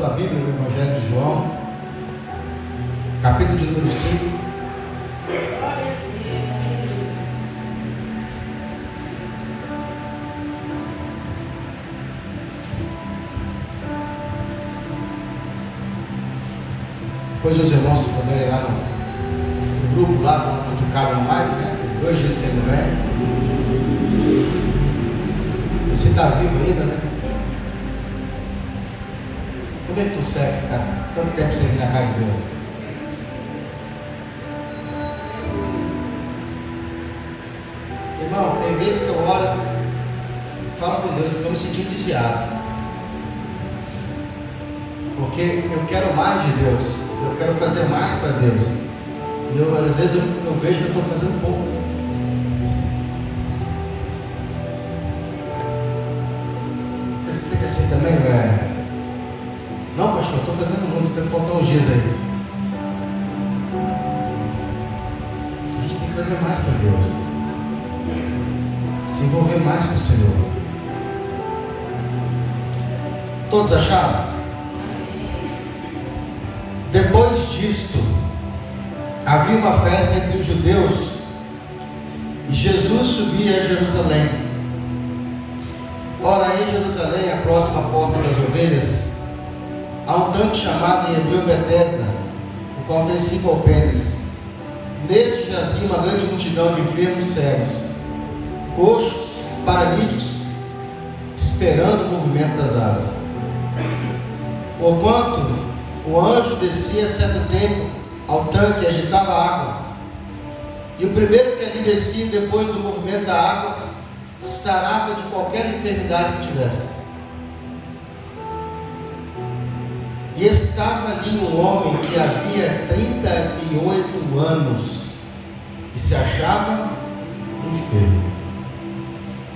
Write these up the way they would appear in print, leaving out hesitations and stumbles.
tua Bíblia no Evangelho de João, capítulo de número 5. Depois os irmãos se puderem ir lá no grupo, lá no Cutucado no Maio, né? Tem 2 dias que ele não vem. Você está vivo ainda, né? Como é que tu serve, cara? Tanto tempo sem vir na casa de Deus. Irmão, tem vezes que eu olho, falo com Deus, eu estou me sentindo desviado. Porque eu quero mais de Deus, eu quero fazer mais para Deus. E às vezes eu vejo que eu estou fazendo pouco. Você se sente assim também, velho? Não, pastor, eu estou fazendo muito, tem que faltar uns dias aí. A gente tem que fazer mais para Deus, se envolver mais com o Senhor. Todos acharam? Depois disto, havia uma festa entre os judeus e Jesus subia a Jerusalém. Ora, em Jerusalém, a próxima porta das ovelhas, há um tanque chamado em hebreu Betesda, o qual tem 5 alpendres. Neste jazia uma grande multidão de enfermos cegos, coxos, paralíticos, esperando o movimento das águas. Porquanto o anjo descia a certo tempo ao tanque e agitava a água, e o primeiro que ali descia depois do movimento da água sarava de qualquer enfermidade que tivesse. E estava ali um homem que havia 38 anos e se achava enfermo.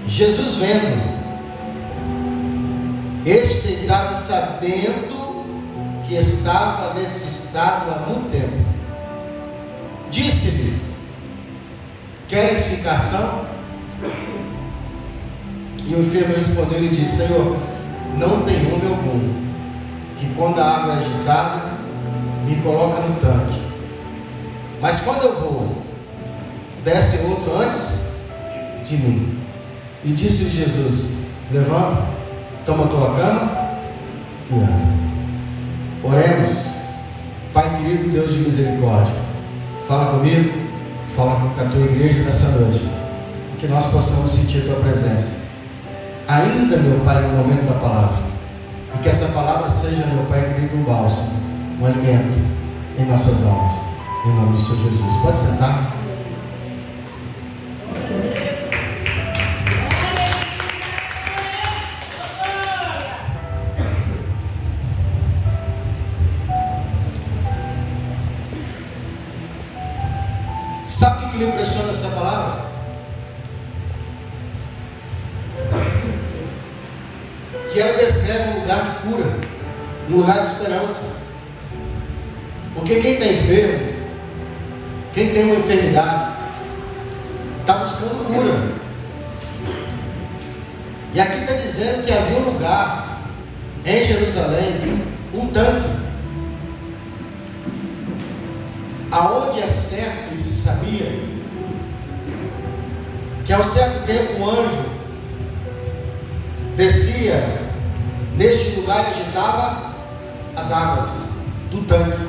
Jesus vendo este deitado, sabendo que estava nesse estado há muito tempo, disse-lhe: queres ficar são? E o enfermo respondeu e disse: Senhor, não tem homem algum que quando a água é agitada me coloca no tanque, mas quando eu vou, desce outro antes de mim. E disse-lhe Jesus: levanta, toma a tua cama e anda. Oremos. Pai querido, Deus de misericórdia, fala comigo, fala com a tua igreja nessa noite, que nós possamos sentir a tua presença ainda, meu Pai, no momento da palavra, e que essa palavra seja, meu Pai querido, um bálsamo, um alimento em nossas almas, em nome do Senhor Jesus. Pode sentar. Sabe o que me impressiona essa palavra? Que ela descreve um lugar de cura, um lugar de esperança. Porque quem está enfermo, quem tem uma enfermidade, está buscando cura. E aqui está dizendo que havia um lugar em Jerusalém, um tanque, aonde é certo e se sabia que ao certo tempo um anjo descia neste lugar e agitava as águas do tanque.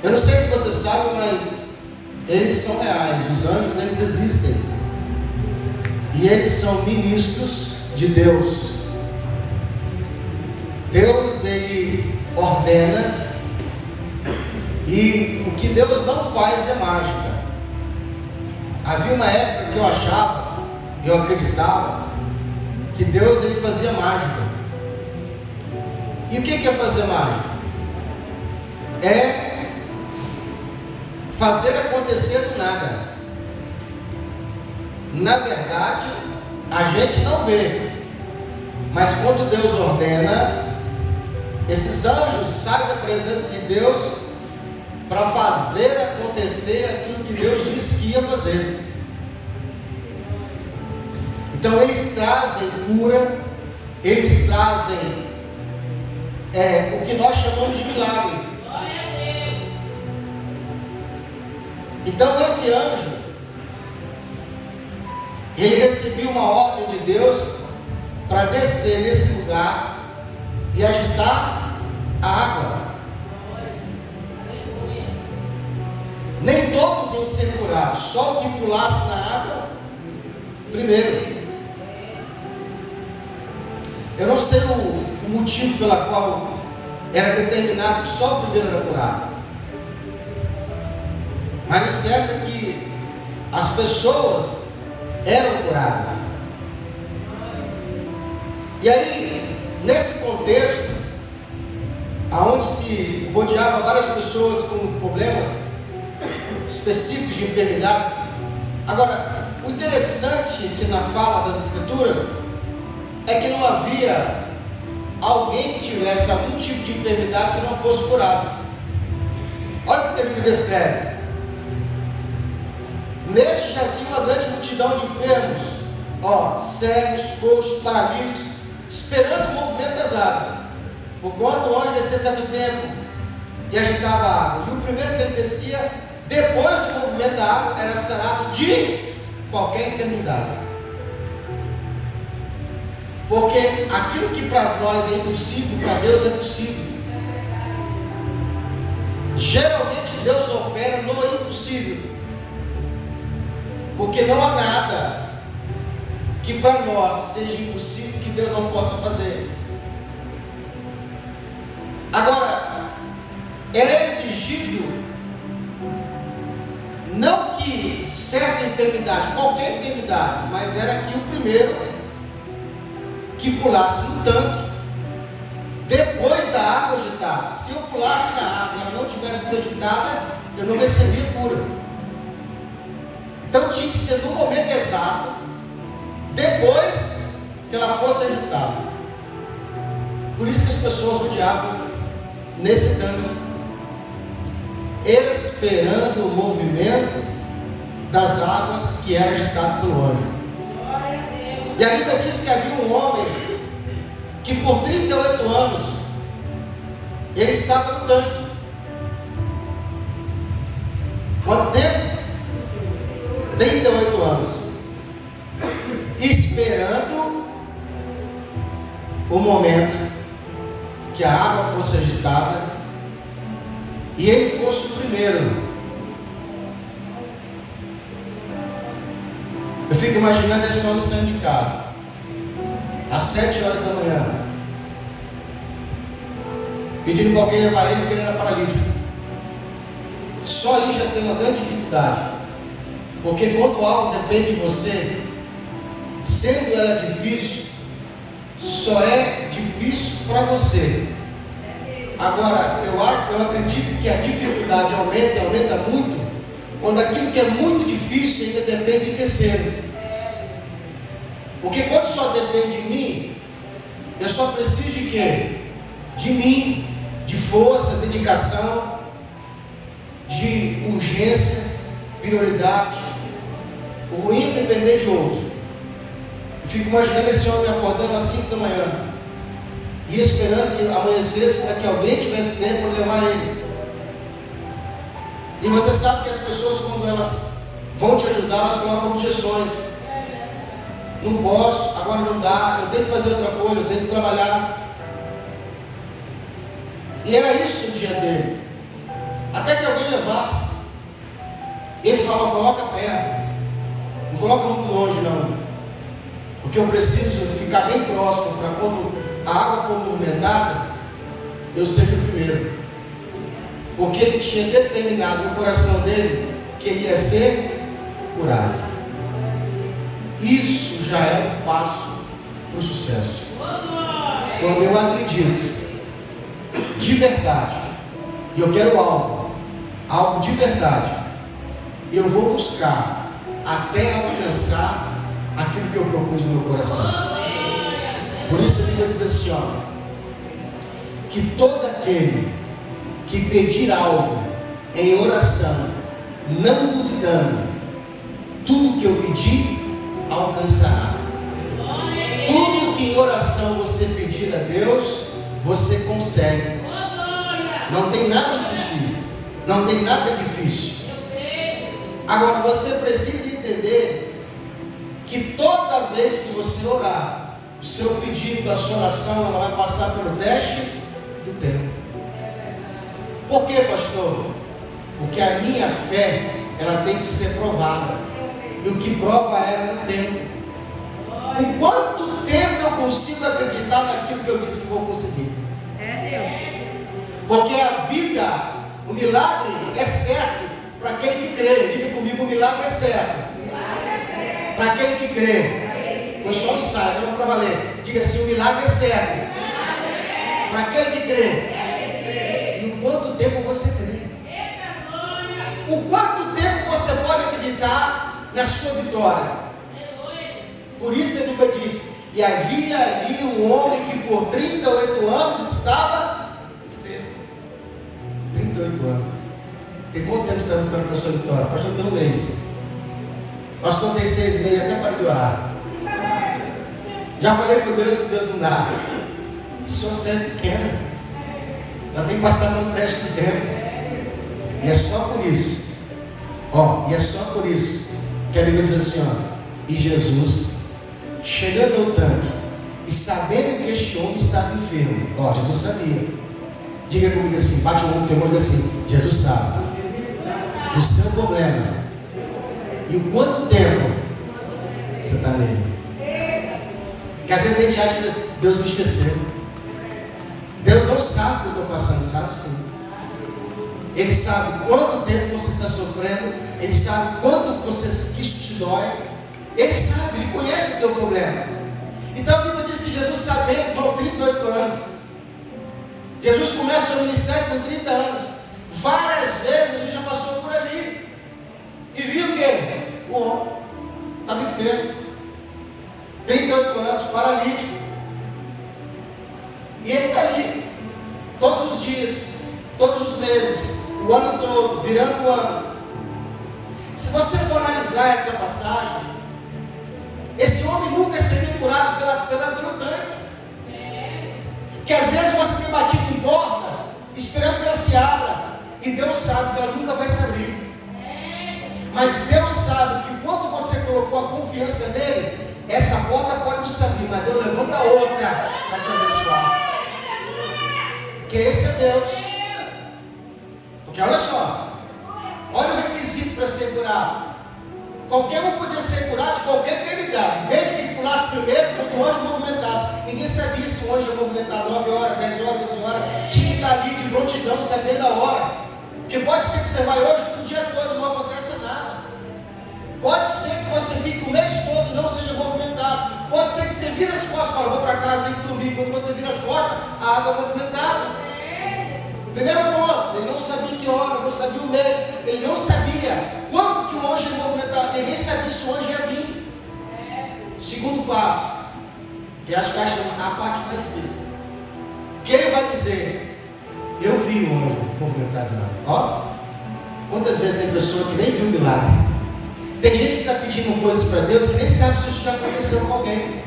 Eu não sei se você sabe, mas eles são reais. Os anjos, eles existem, e eles são ministros de Deus. Deus, ele ordena, e o que Deus não faz é mágica. Havia uma época que eu achava, eu acreditava, que Deus, ele fazia mágica. E o que é fazer mágica? É fazer acontecer do nada. Na verdade, a gente não vê, mas quando Deus ordena, esses anjos saem da presença de Deus para fazer acontecer aquilo que Deus disse que ia fazer. Então eles trazem cura, eles trazem o que nós chamamos de milagre. Então esse anjo, ele recebeu uma ordem de Deus para descer nesse lugar e agitar a água. Nem todos iam ser curados, só o que pulasse na água primeiro. Eu não sei o motivo pela qual era determinado que só o primeiro era curado, mas o certo é que as pessoas eram curadas. E aí, nesse contexto, aonde se rodeava várias pessoas com problemas específicos de enfermidade. Agora, o interessante que na fala das Escrituras é que não havia alguém que tivesse algum tipo de enfermidade que não fosse curado. Olha o que a Bíblia descreve. Neste jazia uma grande multidão de enfermos, cegos, coxos, paralíticos, esperando o movimento das águas. Porquanto o anjo descia certo tempo e agitava a água. E o primeiro que ele descia, depois do movimento da água, era sarado de qualquer enfermidade. Porque aquilo que para nós é impossível, para Deus é possível. Geralmente Deus opera no impossível. Porque não há nada que para nós seja impossível que Deus não possa fazer. Agora, era exigido não que certa enfermidade, qualquer enfermidade, mas era que o primeiro que pulasse no tanque, depois da água agitada. Se eu pulasse na água e ela não tivesse sido agitada, eu não recebia cura. Então tinha que ser no momento exato, depois que ela fosse agitada. Por isso que as pessoas rodeavam nesse tanque, esperando o movimento das águas que era agitado pelo anjo. E a Bíblia diz que havia um homem que por 38 anos ele estava no tanque. Quanto tempo? 38 anos. Esperando o momento que a água fosse agitada e ele fosse o primeiro. Eu fico imaginando esse homem saindo de casa às 7 horas da manhã, pedindo para alguém levar ele porque ele era paralítico. Só aí já tem uma grande dificuldade, porque quando algo depende de você, sendo ela difícil, só é difícil para você. Agora, eu acredito que a dificuldade aumenta muito quando aquilo que é muito difícil ainda depende de terceiro. Porque quando só depende de mim, eu só preciso de quê? De mim, de força, dedicação, de urgência, prioridade. O ruim é depender de outro. Eu fico imaginando esse homem acordando às 5 da manhã e esperando que amanhecesse para que alguém tivesse tempo para levar ele. E você sabe que as pessoas, quando elas vão te ajudar, elas colocam objeções. Não posso, agora não dá, eu tenho que fazer outra coisa, eu tenho que trabalhar. E era isso o dia dele. Até que alguém levasse. Ele falou: coloca perto, não coloca muito longe não, porque eu preciso ficar bem próximo para quando a água for movimentada, eu ser o primeiro. Porque ele tinha determinado no coração dele que ele ia ser curado. Isso já é um passo para o sucesso. Quando eu acredito de verdade, e eu quero algo de verdade, eu vou buscar até alcançar aquilo que eu propus no meu coração. Por isso a Bíblia diz assim, que todo aquele que pedir algo em oração, não duvidando, tudo que eu pedir, alcançará. Tudo que em oração você pedir a Deus, você consegue. Não tem nada impossível, não tem nada difícil. Agora você precisa entender que toda vez que você orar, o seu pedido, a sua oração, ela vai passar pelo teste do tempo. Por quê, pastor? Porque a minha fé, ela tem que ser provada. E o que prova é o tempo. O quanto tempo eu consigo acreditar naquilo que eu disse que vou conseguir? Porque a vida, o milagre é certo para aquele que crê. Diga comigo, o milagre é certo para aquele que crê. Foi só um ensaio, não para valer. Diga assim, o milagre é certo para aquele que crê. E o quanto tempo você crê? O quanto tempo você pode acreditar na sua vitória? Por isso ele nunca disse: e havia ali um homem que por 38 anos estava enfermo. 38 anos. Tem quanto tempo você está lutando para a sua vitória? Pastor, tem um mês. Pastor, tem 6 meses, até para de orar. Já falei com Deus que Deus não dá. Sua fé é pequena. Ela tem que passar no teste do tempo. E é só por isso. E é só por isso que a Bíblia diz assim, e Jesus, chegando ao tanque e sabendo que este homem estava enfermo, Jesus sabia. Diga comigo assim, bate o ombro no teu olho assim, Jesus sabe do seu problema e o quanto tempo você está nele. Porque às vezes a gente acha que Deus me esqueceu. Deus não sabe o que eu estou passando, sabe sim. Ele sabe quanto tempo você está sofrendo, Ele sabe quanto que isso te dói. Ele sabe, Ele conhece o teu problema. Então a Bíblia diz que Jesus sabendo, com 38 anos. Jesus começa o seu ministério com 30 anos. Várias vezes Jesus já passou por ali. E viu o quê? O homem estava enfermo. 38 anos, paralítico. E ele está ali. Todos os dias, todos os meses, o ano todo, virando o ano. Se você for analisar essa passagem, esse homem nunca seria curado pelo tanque. Porque às vezes você tem batido em porta, esperando que ela se abra, e Deus sabe que ela nunca vai se abrir. Mas Deus sabe que quando você colocou a confiança nele, essa porta pode não se abrir, mas Deus levanta outra para te abençoar. Porque esse é Deus. Porque olha só, olha o requisito para ser curado. Qualquer um podia ser curado de qualquer enfermidade, desde que ele pulasse primeiro, quando o anjo movimentasse. Ninguém sabia se o anjo ia movimentar 9 horas, 10 horas, 12 horas. Tinha que estar ali de prontidão, sabendo a hora. Porque pode ser que você vai hoje o dia todo, não acontece nada. Pode ser que você fique o mês todo e não seja movimentado. Pode ser que você vire as costas e fale, vou para casa, tenho que dormir. Quando você vira as costas, a água é movimentada. Primeiro ponto, ele não sabia que hora, não sabia o mês, ele não sabia quando que o anjo ia movimentar, ele nem sabia se o anjo ia vir. Segundo passo, que acho que é a parte mais difícil, que ele vai dizer, eu vi o anjo movimentar as águas. Quantas vezes tem pessoa que nem viu o milagre? Tem gente que está pedindo coisas para Deus que nem sabe se isso já aconteceu com alguém.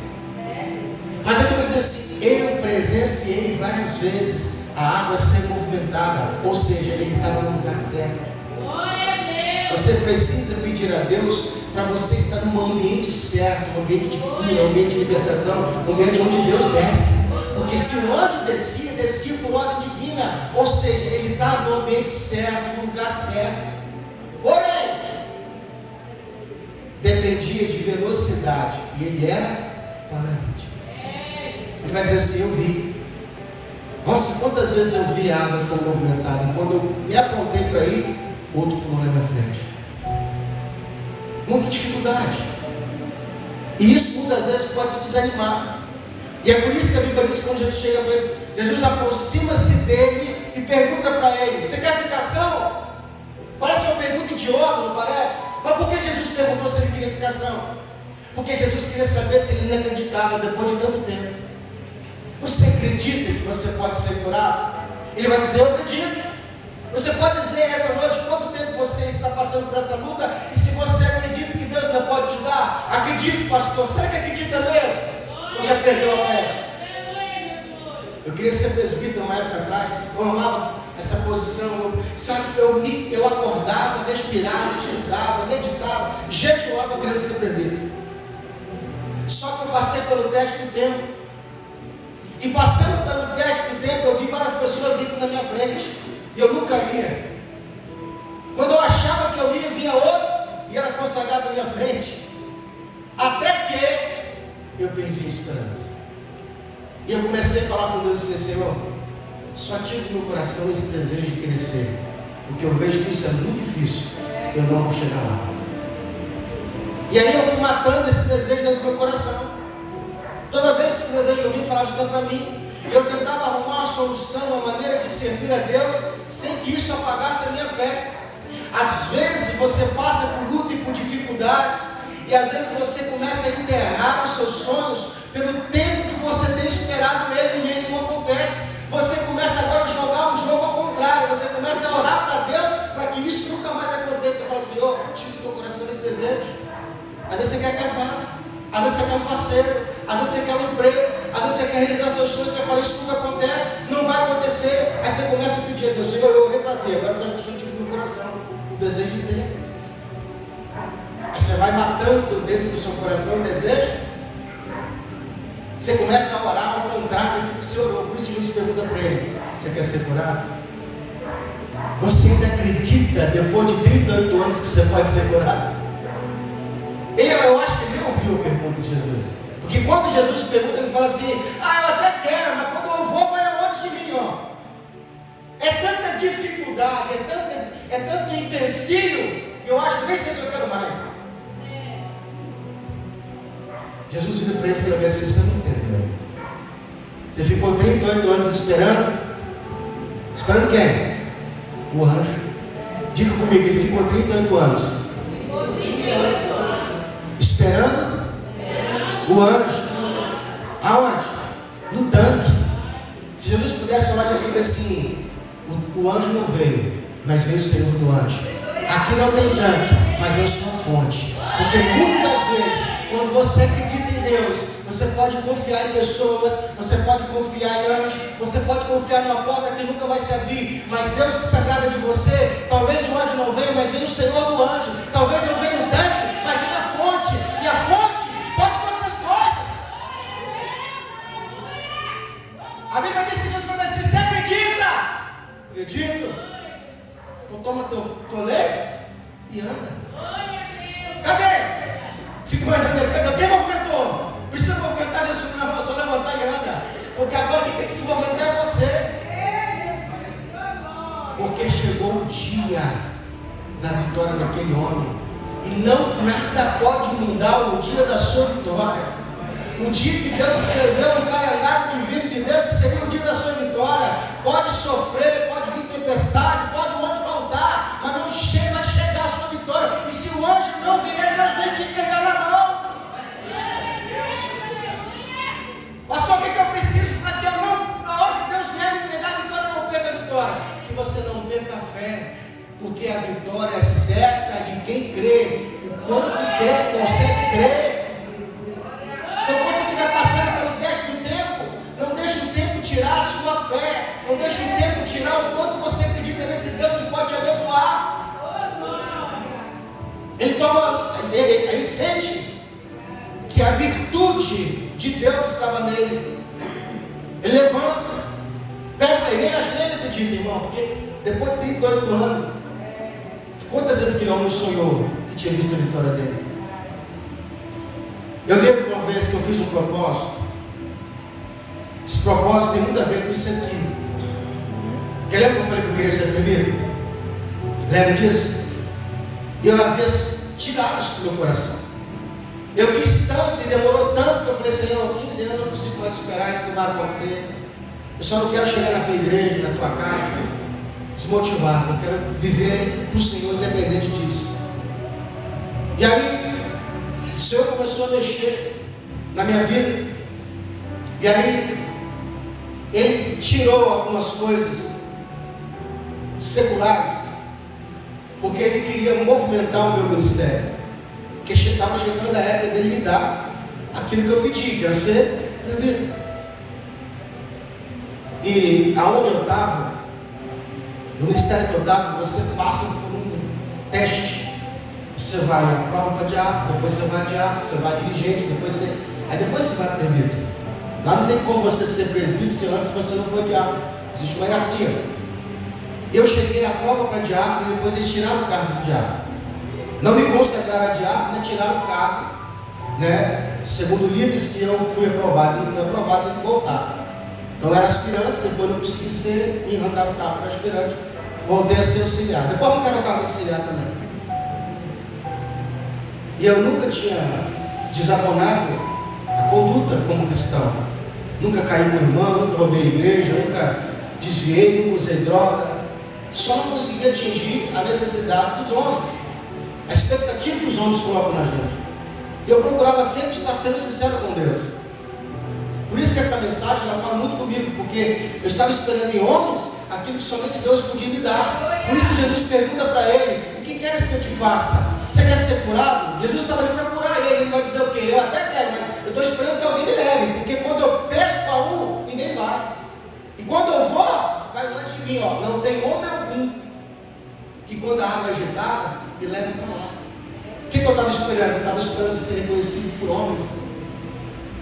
Mas ele vai dizer assim, eu presenciei várias vezes a água ser movimentada, ou seja, ele estava no lugar certo. Você precisa pedir a Deus para você estar num ambiente certo, um ambiente de cura, um ambiente de libertação, um ambiente onde Deus desce. Porque se o anjo descia por ordem divina, ou seja, ele está no ambiente certo, no lugar certo. Porém, dependia de velocidade, e ele era paralítico. Ele vai dizer assim, eu vi. Nossa, quantas vezes eu vi a água sendo movimentada, e quando eu me apontei para ir, outro pulou na minha frente. Muita dificuldade. E isso muitas vezes pode te desanimar. E é por isso que a Bíblia diz que quando Jesus chega para ele, Jesus aproxima-se dele e pergunta para ele, você quer ficação? Parece uma pergunta idiota, não parece? Mas por que Jesus perguntou se ele queria ficação? Porque Jesus queria saber se ele ainda acreditava depois de tanto tempo. Você acredita que você pode ser curado? Ele vai dizer, eu acredito. Você pode dizer essa noite quanto tempo você está passando por essa luta, e se você acredita que Deus ainda pode te dar, acredito, pastor. Será que acredita mesmo? Ou já perdeu a fé? Eu queria ser presbítero uma época atrás. Eu amava essa posição. Eu acordava, respirava, estudava, meditava, jejuava querendo ser presbítero. Só que eu passei pelo teste do tempo. E passando pelo teste do tempo, eu vi várias pessoas indo na minha frente. E eu nunca ia. Quando eu achava que eu ia, vinha outro e era consagrado na minha frente. Até que eu perdi a esperança. E eu comecei a falar com Deus e disse: Senhor, só tira do meu coração esse desejo de crescer. Porque eu vejo que isso é muito difícil. Eu não vou chegar lá. E aí eu fui matando esse desejo dentro do meu coração. Toda vez que esse desejo eu vinha, falava isso para mim. Eu tentava arrumar uma solução, uma maneira de servir a Deus, sem que isso apagasse a minha fé. Às vezes você passa por luta e por dificuldades, e às vezes você começa a enterrar os seus sonhos pelo tempo que você tem esperado nele e ele não acontece. Você começa agora a jogar o jogo ao contrário. Você começa a orar para Deus para que isso nunca mais aconteça. Você fala: Senhor, tira do teu coração esse desejo. Às vezes você quer casar, às vezes você quer um parceiro, às vezes você quer um emprego, às vezes você quer realizar seus sonhos. Você fala: isso nunca acontece, não vai acontecer. Aí você começa a pedir a Deus: Senhor, eu orei para ter, agora eu quero que o Senhor tire do meu coração o desejo de ter. Aí você vai matando dentro do seu coração o desejo. Você começa a orar ao contrário do que você orou. Por isso Jesus pergunta para ele: você quer ser curado? Você ainda acredita, depois de 38 anos, que você pode ser curado? Eu acho que ele nem ouviu a pergunta de Jesus. Porque quando Jesus pergunta, ele fala assim: eu até quero, mas quando eu vou, vai aonde de mim, ó. É tanta dificuldade, é tanto empecilho, que eu acho que nem sei se eu quero mais. Jesus vira para ele e falou assim: você não entendeu. Você ficou 38 anos esperando. Esperando quem? O anjo. Diga comigo, ele ficou 38 anos. Esperando o anjo. Aonde? No tanque. Se Jesus pudesse falar disso, ele assim: o anjo não veio, mas veio o Senhor do anjo. Aqui não tem tanque, mas eu sou a fonte. Porque muitas vezes, quando você acredita em Deus, você pode confiar em pessoas, você pode confiar em anjos, você pode confiar numa porta que nunca vai se abrir. Mas Deus que se agrada de você, talvez o anjo não venha, mas vem o Senhor do anjo. Talvez não venha o tanque, mas vem a fonte. E a fonte pode todas as coisas. A Bíblia diz que Jesus vai dizer: você acredita? Acredito. Então toma teu leite e anda. Cadê? Fica imaginando, cadê? Quem movimentou? Precisa movimentar Jesus, não é só levantar e anda. Porque agora quem tem que se movimentar é você. Porque chegou o dia da vitória daquele homem. E não nada pode mudar o dia da sua vitória. O dia que Deus escreveu no calendário divino de Deus, que seria o dia da sua vitória. Pode sofrer, pode vir tempestade, pode um monte faltar, mas não chega a chegar a sua vitória. E se o anjo não vier, Deus nem te entregar na mão. Pastor, o que eu preciso para que eu não, na hora que Deus vier me entregar a vitória, eu não perca a vitória? Que você não perca a fé, porque a vitória é certa de quem crê. O quanto tempo consegue crer? Então, quando você estiver passando pelo teste do tempo, não deixe o tempo tirar a sua fé, não deixe o tempo tirar o quanto você acredita nesse Deus que pode te abençoar. Ele sente que a virtude de Deus estava nele. Ele levanta, pega, ele nem acha que ele acredita, irmão, porque depois de 38 anos, quantas vezes que o homem sonhou que tinha visto a vitória dele? Eu lembro uma vez que eu fiz um propósito. Esse propósito tem muito a ver com isso aqui. Porque lembra que eu falei que eu queria ser primeiro? Lembra disso? Eu havia tirado isso do meu coração. Eu quis tanto e demorou tanto que eu falei: Senhor, 15 anos eu não consigo mais superar, isso não vai acontecer. Eu só não quero chegar na tua igreja, na tua casa, desmotivado. Eu quero viver para o Senhor independente disso. E aí, o Senhor começou a mexer na minha vida. E aí, Ele tirou algumas coisas seculares, porque Ele queria movimentar o meu ministério. Porque estava chegando a época dele me dar aquilo que eu pedi, que era ser presbítero. E aonde eu estava, no ministério que eu estava, você passa por um teste. Você vai à prova para diácono, depois você vai a diácono, você vai a dirigente, depois você vai a presbítero. Lá não tem como você ser presbítero se antes você não for diácono. Existe uma hierarquia. Eu cheguei à prova para diácono e depois eles tiraram o cargo do diácono. Não me consagraram a diácono, mas tiraram o cargo, né? Segundo o líder, se eu fui aprovado, não fui aprovado, tem que voltar. Então eu era aspirante, depois não consegui ser, me arrancaram o cargo para aspirante, voltei a ser auxiliar. Depois arrancaram o cargo de auxiliar também. E eu nunca tinha desabonado a conduta como cristão. Nunca caí com o irmão, nunca roubei a igreja, nunca desviei, nunca usei droga. Só não conseguia atingir a necessidade dos homens, a expectativa que os homens colocam na gente. E eu procurava sempre estar sendo sincero com Deus. Por isso que essa mensagem ela fala muito comigo, porque eu estava esperando em homens aquilo que somente Deus podia me dar. Por isso que Jesus pergunta para ele: o que queres que eu te faça? Você quer ser curado? Jesus estava ali para curar ele. Ele vai dizer o quê? Eu até quero, mas eu estou esperando que alguém me leve, porque quando eu peço para um, ninguém vai. E quando eu vou, vai antes de mim, ó. Não tem homem algum que quando a água é agitada, me leve para lá. O que eu estava esperando? Eu estava esperando ser reconhecido por homens.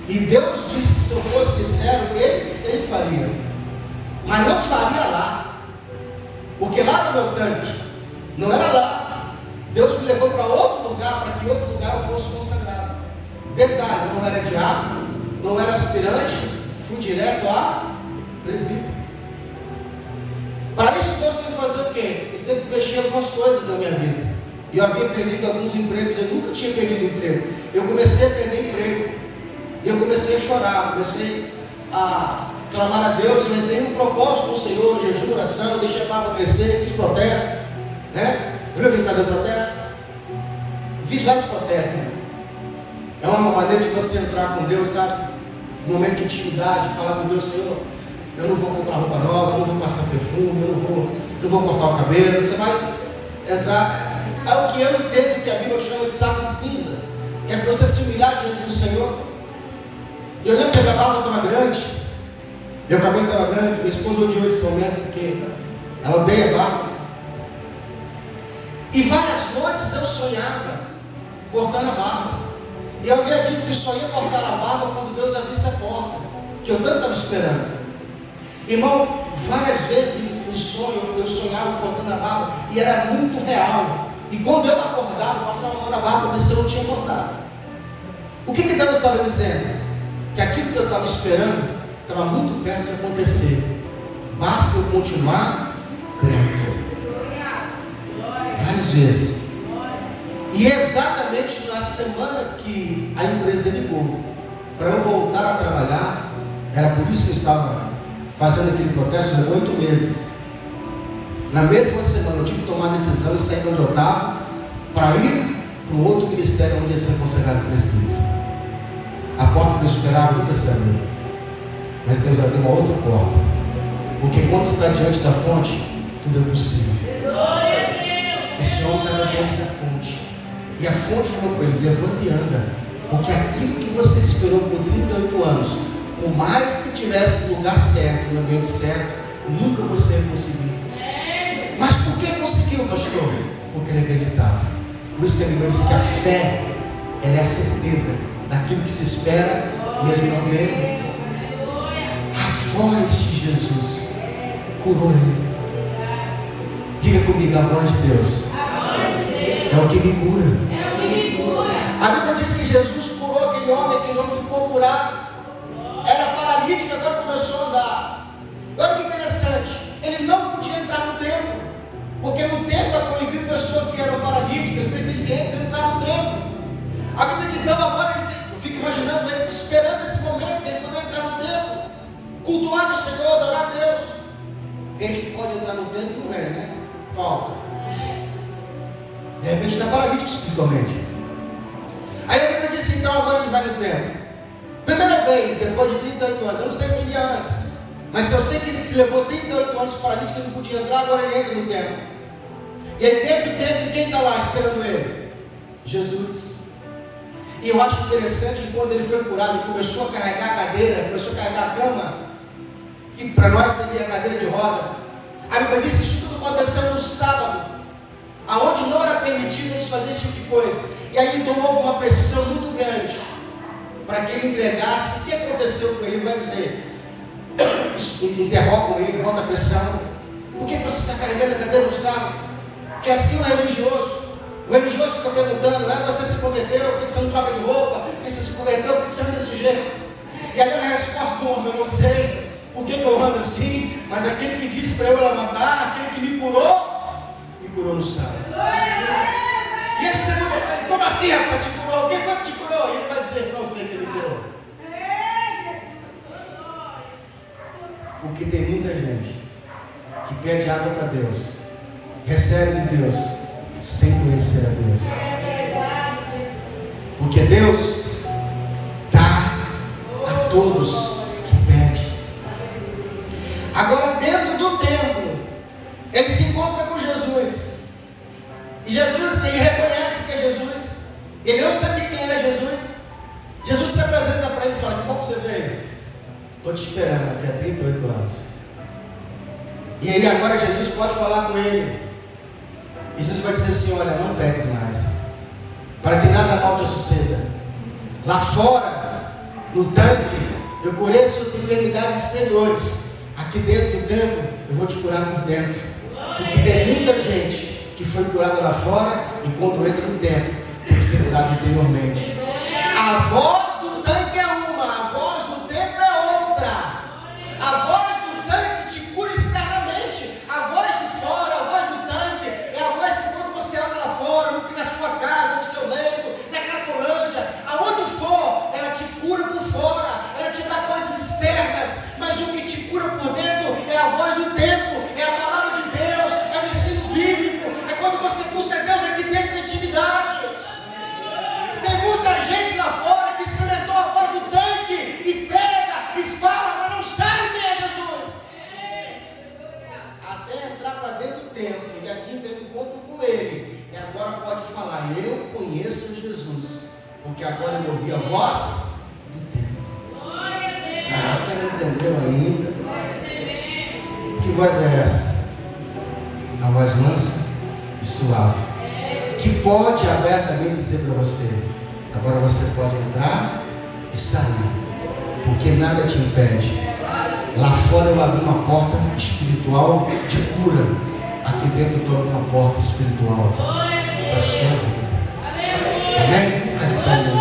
E Deus disse que se eu fosse sincero, ele faria. Mas não faria lá. Porque lá no meu tanque, não era lá. Deus me levou para outro lugar, para que outro lugar eu fosse consagrado. Detalhe, não era diácono, não era aspirante, fui direto a presbítero. Para isso Deus teve que fazer o quê? Ele teve que mexer algumas coisas na minha vida. E eu havia perdido alguns empregos, eu nunca tinha perdido emprego. Eu comecei a perder emprego. E eu comecei a chorar, comecei a clamar a Deus. Eu entrei num propósito com o Senhor, jejum, oração, deixei a barba crescer, fiz protesto, né? Eu vim fazer protesto. Fiz vários protestos, né? É uma maneira de você entrar com Deus, sabe? Um momento de intimidade, falar com Deus: Senhor, eu não vou comprar roupa nova, eu não vou passar perfume, eu não vou cortar o cabelo. Você vai entrar. É o que eu entendo que a Bíblia chama de saco de cinza, que é você se humilhar diante do Senhor. E eu lembro que a minha barba estava grande, meu cabelo estava grande, minha esposa odiou esse momento, porque ela odeia a barba. E várias noites eu sonhava cortando a barba. E eu havia dito que só ia cortar a barba quando Deus abrisse a porta, que eu tanto estava esperando. Irmão, várias vezes no sonho eu sonhava cortando a barba, e era muito real. E quando eu acordava, eu passava a mão na barba para ver se eu não tinha cortado. O que Deus estava dizendo? Que aquilo que eu estava esperando estava muito perto de acontecer. Basta eu continuar crendo. Várias vezes. E exatamente na semana que a empresa ligou para eu voltar a trabalhar, era por isso que eu estava fazendo aquele protesto, levou 8 meses. Na mesma semana eu tive que tomar a decisão e sair de onde eu estava para ir para um outro ministério onde ia ser consagrado presbítero. A porta que eu esperava nunca se abriu, mas Deus abriu uma outra porta, porque quando você está diante da fonte, tudo é possível. Esse homem estava diante da fonte, e a fonte falou com ele: levanta e anda, porque aquilo que você esperou por 38 anos, por mais que tivesse no lugar certo, no ambiente certo, nunca você ia conseguir. Mas por que conseguiu, pastor? Porque ele acreditava. Por isso que a Bíblia diz que a fé, ela é a certeza daquilo que se espera, mesmo não vendo. A voz de Jesus curou ele. Diga comigo: a voz de Deus é o que me cura. A Bíblia diz que Jesus curou aquele homem ficou curado. Era paralítico, agora começou a andar. Olha que interessante, ele não podia entrar no templo, porque no templo era proibido pessoas que eram paralíticas, deficientes, entrar no templo. A Bíblia diz: então agora eu fico imaginando ele esperando esse momento, ele poder entrar no templo, cultuar o Senhor, adorar a Deus. Gente que pode entrar no templo não vem, né? Falta. De repente está paralítico espiritualmente. Aí a Bíblia diz: então agora ele vai no templo. Primeira vez, depois de 38 anos, eu não sei se ele ia antes, mas eu sei que ele se levou 38 anos paralítico, ele não podia entrar, agora ele entra no templo. E aí dentro do templo, quem está lá esperando ele? Jesus. E eu acho interessante que quando ele foi curado, ele começou a carregar a cadeira, começou a carregar a cama, que para nós seria a cadeira de roda. A Bíblia diz que isso tudo aconteceu no sábado, aonde não era permitido eles fazerem esse tipo de coisa. E aí então houve uma pressão muito grande para que ele entregasse. O que aconteceu com ele? Ele vai dizer, interrogam ele, bota pressão. Por que você está carregando a cadeira no sábado? Que assim é religioso. O religioso fica perguntando, você se converteu, por que você não troca de roupa? Por que você se converteu, por que você anda desse jeito? E aí a resposta do homem, eu não sei por que eu ando assim, mas aquele que disse para eu levantar, aquele que me curou no sábado. E esse pergunta para ele, como assim, rapaz, te curou? Quem foi que te curou? E ele vai dizer, não sei que ele curou. Porque tem muita gente que pede água para Deus, recebe de Deus, sem conhecer a Deus. Porque Deus dá a todos que pede. Agora, dentro do templo, ele se encontra com Jesus. E Jesus, ele reconhece que é Jesus. Ele não sabia quem era Jesus. Jesus se apresenta para ele e fala, que bom que você veio. Estou te esperando aqui há 38 anos. E aí agora Jesus pode falar com ele. E Jesus vai dizer assim, olha, não pegues mais, para que nada mal te suceda. Lá fora, no tanque, eu curei suas enfermidades exteriores. Aqui dentro do templo, eu vou te curar por dentro. Porque tem muita gente que foi curada lá fora, e quando entra no templo, tem que ser curada interiormente. A voz do tanque é uma, a voz do templo é outra. A voz do tanque te cura externamente. A voz de fora, a voz do tanque, é a voz que quando você anda lá fora, na sua casa, no seu leito, na Cracolândia, aonde for, ela te cura por fora, ela te dá coisas externas, mas o que te cura por dentro é a voz do templo, é a palavra de Deus, é o ensino bíblico, é quando você busca Deus aqui dentro da intimidade. Tem muita gente lá fora que experimentou a voz do tanque e prega e fala, mas não sabe quem é Jesus. Até entrar para dentro do templo, e aqui teve um encontro com ele, e agora pode falar, eu conheço Jesus, porque agora eu ouvi a voz do templo. Ah, você não entendeu ainda? Que voz é essa? A voz mansa e suave, que pode abertamente dizer para você, agora você pode entrar e sair, porque nada te impede. Lá fora eu abri uma porta espiritual de cura, aqui dentro eu estou abrindo uma porta espiritual para a sua vida. Amém? Fica de pé.